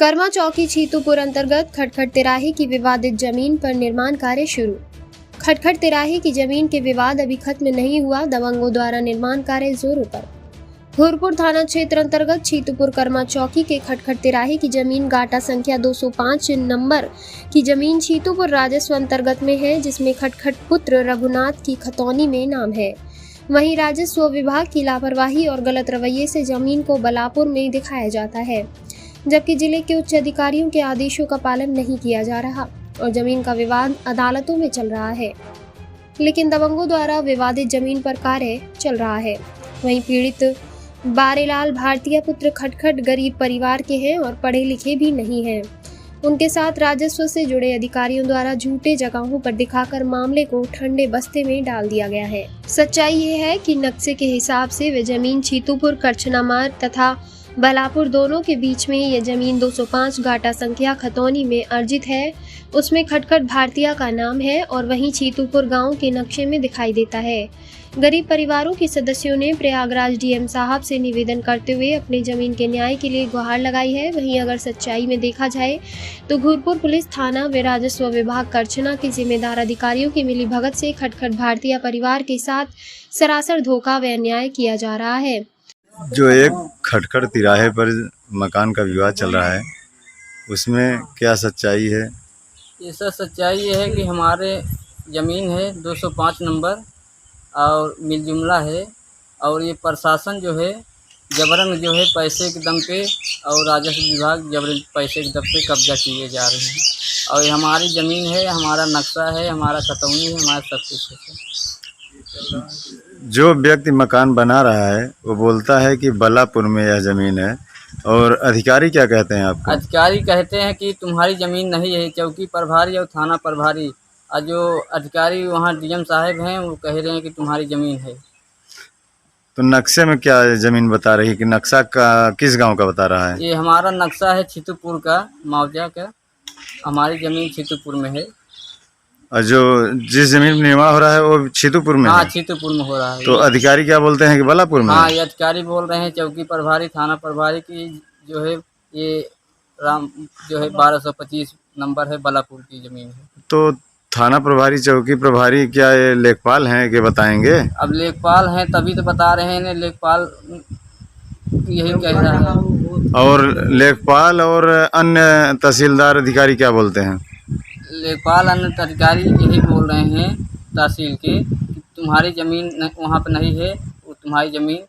कर्मा चौकी छीतूपुर अंतर्गत खटखट तिराहे की विवादित जमीन पर निर्माण कार्य शुरू। खटखट तिराहे की जमीन के विवाद अभी खत्म नहीं हुआ, दबंगों द्वारा निर्माण कार्य जोरों पर। घोरपुर थाना क्षेत्र अंतर्गत छीतूपुर कर्मा चौकी के खटखट तिराहे की जमीन गाटा संख्या 205 नंबर की जमीन छीतूपुर राजस्व अंतर्गत में है, जिसमें खटखट पुत्र रघुनाथ की खतौनी में नाम है। वहीं राजस्व विभाग की लापरवाही और गलत रवैये से जमीन को बलापुर में दिखाया जाता है, जबकि जिले के उच्च अधिकारियों के आदेशों का पालन नहीं किया जा रहा और जमीन का विवाद अदालतों में चल रहा है। लेकिन दबंगों द्वारा विवादित जमीन पर कार्य चल रहा है। वहीं पीड़ित बारेलाल भारतीय पुत्र खटखट गरीब परिवार के हैं और पढ़े लिखे भी नहीं हैं। उनके साथ राजस्व से जुड़े अधिकारियों द्वारा झूठे जगहों पर दिखाकर मामले को ठंडे बस्ते में डाल दिया गया है। सच्चाई ये है कि नक्शे के हिसाब से वे जमीन छीतूपुर करछनामार तथा बलापुर दोनों के बीच में यह जमीन 205 गाटा संख्या खतौनी में अर्जित है। उसमें खटखट भारतीय का नाम है और वहीं छीतूपुर गांव के नक्शे में दिखाई देता है। गरीब परिवारों के सदस्यों ने प्रयागराज डीएम साहब से निवेदन करते हुए अपनी जमीन के न्याय के लिए गुहार लगाई है। वहीं अगर सच्चाई में देखा जाए तो घोरपुर पुलिस थाना व राजस्व विभाग करछना के जिम्मेदार अधिकारियों की मिलीभगत से खटखट भारतीय परिवार के साथ सरासर धोखा व अन्याय किया जा रहा है। जो एक खटखट तिराहे पर मकान का विवाद चल रहा है, उसमें क्या सच्चाई है? ऐसा सच्चाई ये है कि हमारे ज़मीन है 205 नंबर और मिल जुमला है, और ये प्रशासन जो है जबरन जो है पैसे के दम पे और राजस्व विभाग जबरन पैसे के दम पे कब्जा किए जा रहे हैं। और ये हमारी ज़मीन है, हमारा नक्शा है, हमारा खतौनी है, हमारा सब कुछ है। जो व्यक्ति मकान बना रहा है वो बोलता है कि बलापुर में यह ज़मीन है, और अधिकारी क्या कहते हैं आपको? अधिकारी कहते हैं कि तुम्हारी ज़मीन नहीं है। चौकी प्रभारी और थाना प्रभारी और जो अधिकारी वहाँ डीएम साहब हैं वो कह रहे हैं कि तुम्हारी ज़मीन है। तो नक्शे में क्या ज़मीन बता रही है कि नक्शा का किस गांव का बता रहा है? ये हमारा नक्शा है छीतूपुर का, मुआवजा का। हमारी ज़मीन छीतूपुर में है। और जो जिस ज़मीन में निर्माण हो रहा है वो छीतूपुर में हाँ, है? छीतूपुर में हो रहा है। तो अधिकारी क्या बोलते हैं कि बलापुर में हाँ, है? ये अधिकारी बोल रहे हैं, चौकी प्रभारी थाना प्रभारी की जो है ये राम जो है 1225 नंबर है, बलापुर की ज़मीन है। तो थाना प्रभारी चौकी प्रभारी क्या ये लेखपाल हैं कि बताएंगे? अब लेखपाल हैं तभी तो बता रहे हैं, लेखपाल यही कह रहा है। और लेखपाल और अन्य तहसीलदार अधिकारी क्या बोलते हैं? लेखपाल अन्य अधिकारी यही बोल रहे हैं तहसील के कि तुम्हारी ज़मीन वहाँ पर नहीं है, वो तुम्हारी ज़मीन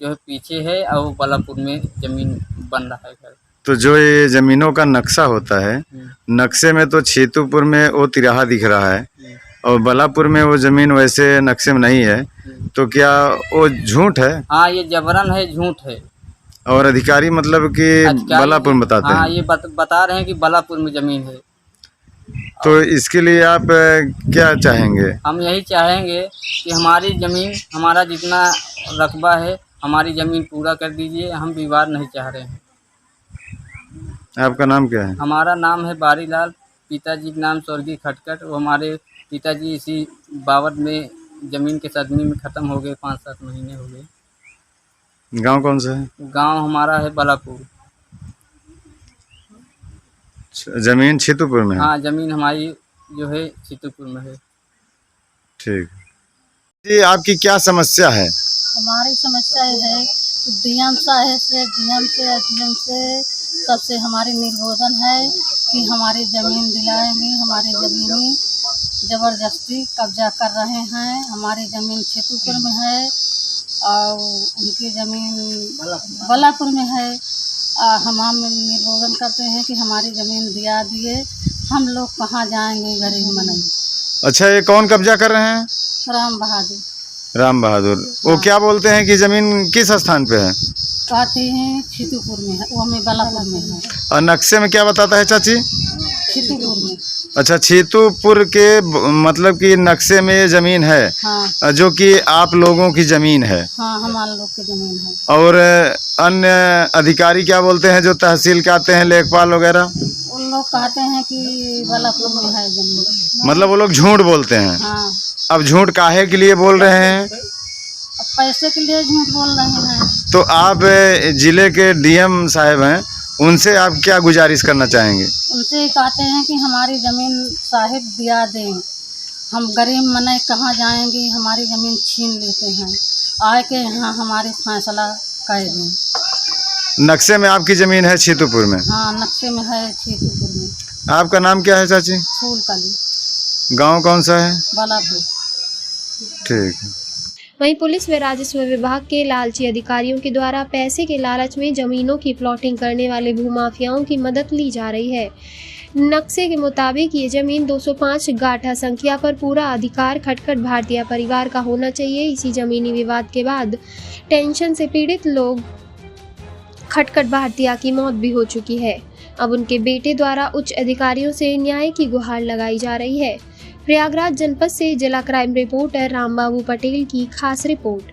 जो है पीछे है और वो बलापुर में ज़मीन बन रहा है घर। तो जो ये ज़मीनों का नक्शा होता है, नक्शे में तो छीतूपुर में वो तिराहा दिख रहा है और बलापुर में वो ज़मीन वैसे नक्शे में नहीं है, तो क्या वो झूठ है? हाँ, ये जबरन है, झूठ है। और अधिकारी मतलब कि बलापुर में बताते हाँ, हैं? ये बता रहे हैं कि बलापुर में ज़मीन है। तो इसके लिए आप क्या चाहेंगे? हम यही चाहेंगे कि हमारी ज़मीन, हमारा जितना रकबा है, हमारी ज़मीन पूरा कर दीजिए। हम विवाद नहीं चाह रहे हैं। आपका नाम क्या है? हमारा नाम है बारीलाल, पिताजी का नाम स्वर्गीय खटखट। वो हमारे पिताजी इसी बावत में ज़मीन के सदमे में ख़त्म हो गए, 5-7 महीने हो गए। गांव कौन सा है? गांव हमारा है बलापुर। ज़मीन छीतूपुर में है? हाँ, ज़मीन हमारी जो है छीतूपुर में है। ठीक जी, आपकी क्या समस्या है? हमारी समस्या ये है कि डीएम साहब से एसडीएम से सबसे हमारी निवेदन है कि हमारी ज़मीन दिलाएंगे। हमारी ज़मीन ज़बरदस्ती कब्जा कर रहे हैं। हमारी ज़मीन छीतूपुर में है और उनकी ज़मीन बलापुर में है। हम निवेदन करते हैं कि हमारी ज़मीन दिया दिए। हम लोग कहाँ जाएंगे गरीब मनई। अच्छा, ये कौन कब्जा कर रहे हैं? राम बहादुर। राम बहादुर। वो क्या बोलते हैं कि ज़मीन किस स्थान पे है? कहते हैं छीतूपुर में है, वो हमें बलापुर में है। और नक्शे में क्या बताता है चाची? छीतूपुर में। अच्छा, छीतूपुर के मतलब कि नक्शे में ये ज़मीन है। हाँ, जो कि आप लोगों की ज़मीन है। हाँ, हमारे लोग की ज़मीन है। और अन्य अधिकारी क्या बोलते हैं जो तहसील के आते हैं, लेखपाल वगैरह? उन लोग कहते हैं कि बलापुर में है ज़मीन। मतलब वो लोग झूठ बोलते हैं। हाँ, अब झूठ काहे के लिए बोल रहे हैं? अब पैसे के लिए झूठ बोल रहे हैं। तो आप जिले के डीएम साहब हैं, उनसे आप क्या गुजारिश करना चाहेंगे? उनसे कहते हैं कि हमारी ज़मीन साहिब दिया दें। हम गरीब मने कहाँ जाएंगे, हमारी ज़मीन छीन लेते हैं। आए के यहाँ हमारी फैसला कर दें। नक्शे में आपकी ज़मीन है छीतूपुर में? हाँ, नक्शे में है छीतूपुर में। आपका नाम क्या है चाची? फूलकली, गांव कौन सा है? बालापुर। ठीक है। वहीं पुलिस व राजस्व विभाग के लालची अधिकारियों के द्वारा पैसे के लालच में जमीनों की प्लॉटिंग करने वाले भूमाफियाओं की मदद ली जा रही है। नक्शे के मुताबिक ये जमीन 205 गाठा संख्या पर पूरा अधिकार खटखट भाटिया परिवार का होना चाहिए। इसी जमीनी विवाद के बाद टेंशन से पीड़ित लोग खटखट भाटिया की मौत भी हो चुकी है। अब उनके बेटे द्वारा उच्च अधिकारियों से न्याय की गुहार लगाई जा रही है। प्रयागराज जनपद से जिला क्राइम रिपोर्टर रामबाबू पटेल की खास रिपोर्ट।